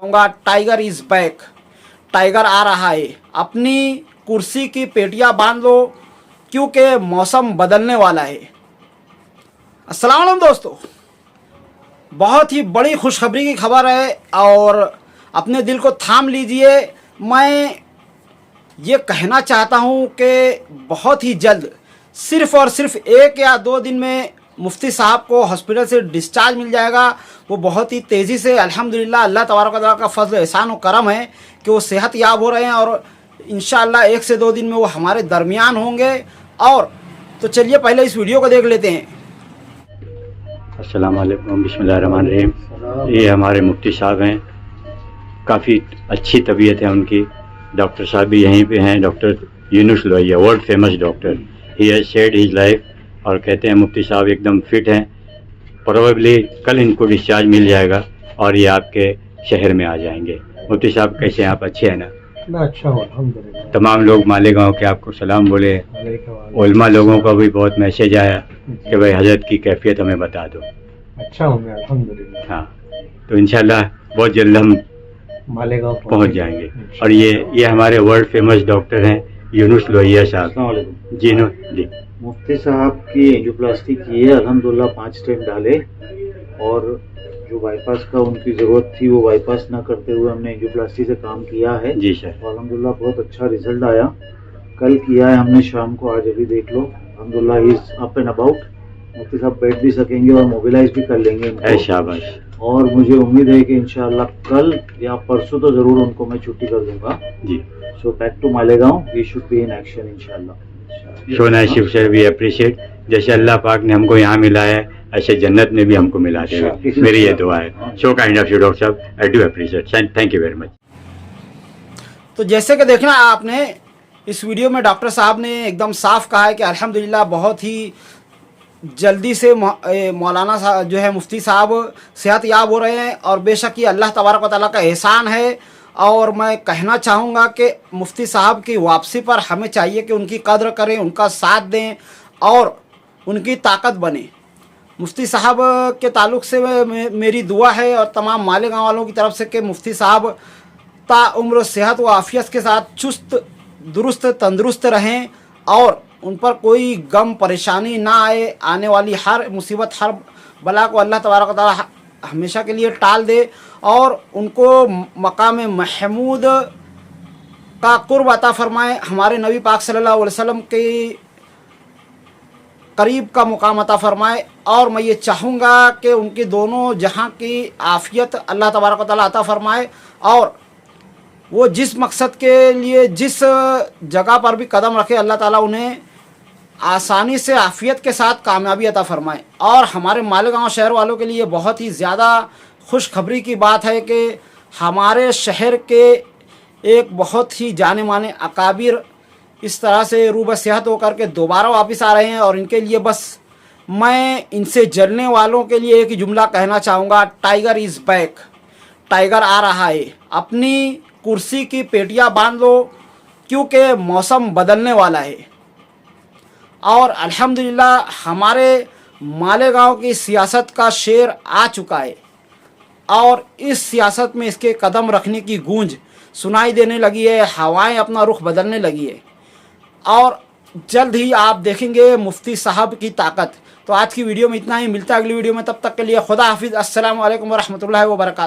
कहूँगा tiger is back, tiger आ रहा है। अपनी कुर्सी की पेटियां बांध लो क्योंकि मौसम बदलने वाला है। अस्सलाम वालेकुम दोस्तों, बहुत ही बड़ी खुशखबरी की खबर है और अपने दिल को थाम लीजिए। मैं ये कहना चाहता हूँ कि बहुत ही जल्द, सिर्फ़ और सिर्फ 1 या 2 दिन में मुफ्ती साहब को हॉस्पिटल से डिस्चार्ज मिल जाएगा। वो बहुत ही तेज़ी से अल्हम्दुलिल्लाह, अल्लाह तबारक व तआला का फजल एहसान और करम है कि वो सेहत याब हो रहे हैं और इंशाअल्लाह 1 से 2 दिन में वो हमारे दरमियान होंगे। और तो चलिए पहले इस वीडियो को देख लेते हैं। अस्सलाम वालेकुम, बिस्मिल्लाहिर्रहमानिर्रहीम। ये हमारे मुफ्ती साहब हैं, काफ़ी अच्छी तबीयत है उनकी। डॉक्टर साहब भी यहीं पे हैं, doctor Yunus Lohia, world famous doctor. He has shared his life और कहते हैं मुफ्ती साहब एकदम फिट हैं। प्रोबेबली कल इनको डिस्चार्ज मिल जाएगा और ये आपके शहर में आ जाएंगे। मुफ्ती साहब कैसे हैं आप? अच्छे हैं ना? मैं अच्छा हूँ अल्हम्दुलिल्लाह। तमाम लोग मालेगांव के आपको सलाम बोले। उलमा लोगों का भी बहुत मैसेज आया कि भाई हज़रत की कैफियत हमें बता दो। अच्छा हूँ मैं अल्हम्दुलिल्लाह। हाँ, तो इंशाल्लाह बहुत जल्द हम मालेगांव पहुंच जाएंगे। और ये हमारे वर्ल्ड फेमस डॉक्टर हैं यूनुस लोहिया साहब। जी नो जी। मुफ्ती साहब की एंजियोप्लास्टी की है अल्हम्दुलिल्लाह, 5 स्टेंट डाले और जो बाईपास का उनकी ज़रूरत थी वो बाईपास ना करते हुए हमने एंजियोप्लास्टी से काम किया है। जी सर। तो अल्हम्दुलिल्लाह बहुत अच्छा रिजल्ट आया। कल किया है हमने शाम को, आज अभी देख लो अल्हम्दुलिल्लाह he is up and about. मुफ्ती साहब बैठ भी सकेंगे और मोबिलाइज भी कर लेंगे इनको। शाबाश। और मुझे उम्मीद है कि इंशाअल्लाह कल या परसों तो ज़रूर उनको मैं छुट्टी कर दूंगा जी। So back to Malegaon, we should be in action इंशाअल्लाह। So nice Shiv sir, we appreciate. जैसे अल्लाह पाक ने हमको यहाँ मिला है ऐसे जन्नत में भी हमको मिला देगा, मेरी ये दुआ है। So kind of you doctor साहब, I do appreciate, thank you very much. तो जैसे कि देखना आपने इस वीडियो में डॉक्टर साहब ने एकदम साफ कहा है कि अल्हम्दुलिल्लाह बहुत ही जल्दी से मौलाना साहब जो है मुफ्ती साहब सेहत याब हो रहे हैं और बेशक ये अल्लाह तबारक व तआला का एहसान है। और मैं कहना चाहूँगा कि मुफ्ती साहब की वापसी पर हमें चाहिए कि उनकी कद्र करें, उनका साथ दें और उनकी ताकत बने। मुफ्ती साहब के ताल्लुक़ से मेरी दुआ है और तमाम मालेगांव वालों की तरफ से कि मुफ्ती साहब ताउम्र सेहत व आफ़ियत के साथ चुस्त दुरुस्त तंदुरुस्त रहें और उन पर कोई गम परेशानी ना आए। आने वाली हर मुसीबत, हर बला को अल्लाह तबारक व तआला हमेशा के लिए टाल दे और उनको मकाम महमूद का कुर्ब अता फ़रमाए, हमारे नबी पाक सल्लल्लाहु अलैहि वसल्लम के करीब का मुकाम अता फ़रमाए। और मैं ये चाहूँगा कि उनकी दोनों जहां की आफ़ियत अल्लाह तबारक व तआला अता फ़रमाए और वो जिस मकसद के लिए जिस जगह पर भी कदम रखे अल्लाह ताला उन्हें आसानी से आफ़ियत के साथ कामयाबी अता फ़रमाए। और हमारे मालेगांव शहर वालों के लिए बहुत ही ज़्यादा खुशखबरी की बात है कि हमारे शहर के एक बहुत ही जाने माने अकाबिर इस तरह से रूब सेहत होकर के दोबारा वापस आ रहे हैं। और इनके लिए बस मैं इनसे जलने वालों के लिए एक ही जुमला कहना चाहूँगा, टाइगर इज़ बैक, टाइगर आ रहा है। अपनी कुर्सी की पेटियां बांध लो क्योंकि मौसम बदलने वाला है। और अल्हम्दुलिल्लाह हमारे मालेगांव की सियासत का शेर आ चुका है और इस सियासत में इसके कदम रखने की गूंज सुनाई देने लगी है, हवाएं अपना रुख बदलने लगी है और जल्द ही आप देखेंगे मुफ्ती साहब की ताकत। तो आज की वीडियो में इतना ही, मिलता है अगली वीडियो में, तब तक के लिए खुदा हाफिज़। अस्सलाम वालेकुम व रहमतुल्लाहि व बरकातहू।